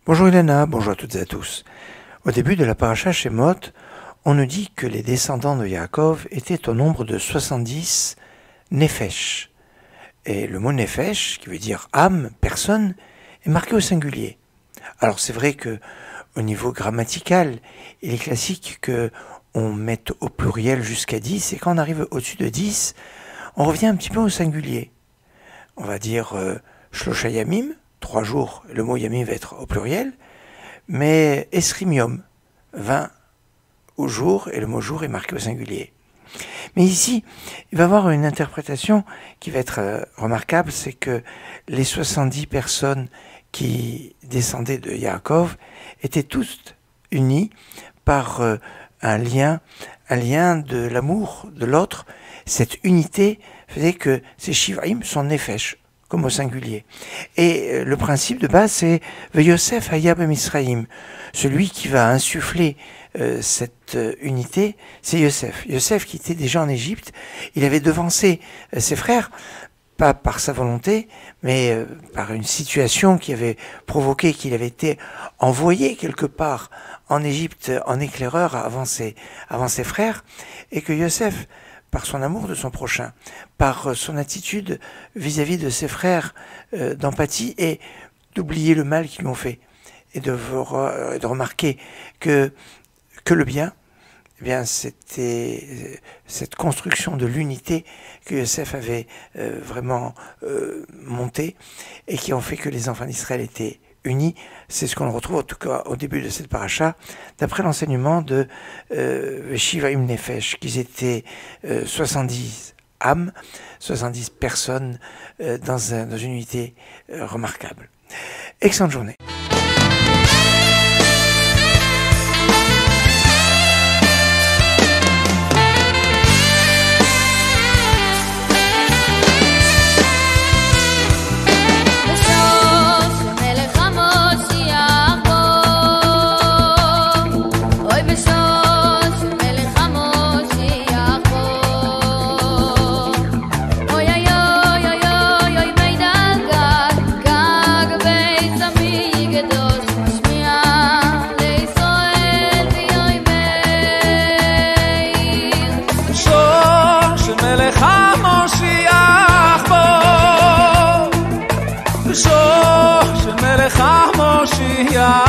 Bonjour Elena, bonjour à toutes et à tous. Au début de la paracha Shemot, on nous dit que les descendants de Yaakov étaient au nombre de 70 Nefesh. Et le mot Nefesh, qui veut dire âme, personne, est marqué au singulier. Alors c'est vrai que au niveau grammatical, il est classique qu'on mette au pluriel jusqu'à 10, et quand on arrive au-dessus de 10, on revient un petit peu au singulier. On va dire Shlosha Yamim, 3 jours, le mot Yamim va être au pluriel, mais Esrim Yom, 20 au jour, et le mot jour est marqué au singulier. Mais ici, il va y avoir une interprétation qui va être remarquable, c'est que les 70 personnes qui descendaient de Yaakov étaient toutes unies par un lien de l'amour de l'autre. Cette unité faisait que ces Shivaim sont Nefesh, comme au singulier. Et le principe de base, c'est Yosef Hayab Misraïm. Celui qui va insuffler cette unité, c'est Yosef. Yosef qui était déjà en Égypte, il avait devancé ses frères, pas par sa volonté, mais par une situation qui avait provoqué qu'il avait été envoyé quelque part en Égypte en éclaireur avant ses frères, et que Yosef, par son amour de son prochain, par son attitude vis-à-vis de ses frères d'empathie et d'oublier le mal qu'ils lui ont fait, et de remarquer que le bien, eh bien, c'était cette construction de l'unité que Yosef avait vraiment montée et qui ont fait que les enfants d'Israël étaient unis. C'est ce qu'on retrouve en tout cas au début de cette paracha, d'après l'enseignement de Shivaim Nefesh, qu'ils étaient 70 âmes, 70 personnes dans une unité remarquable. Excellente journée. של מלך המושיע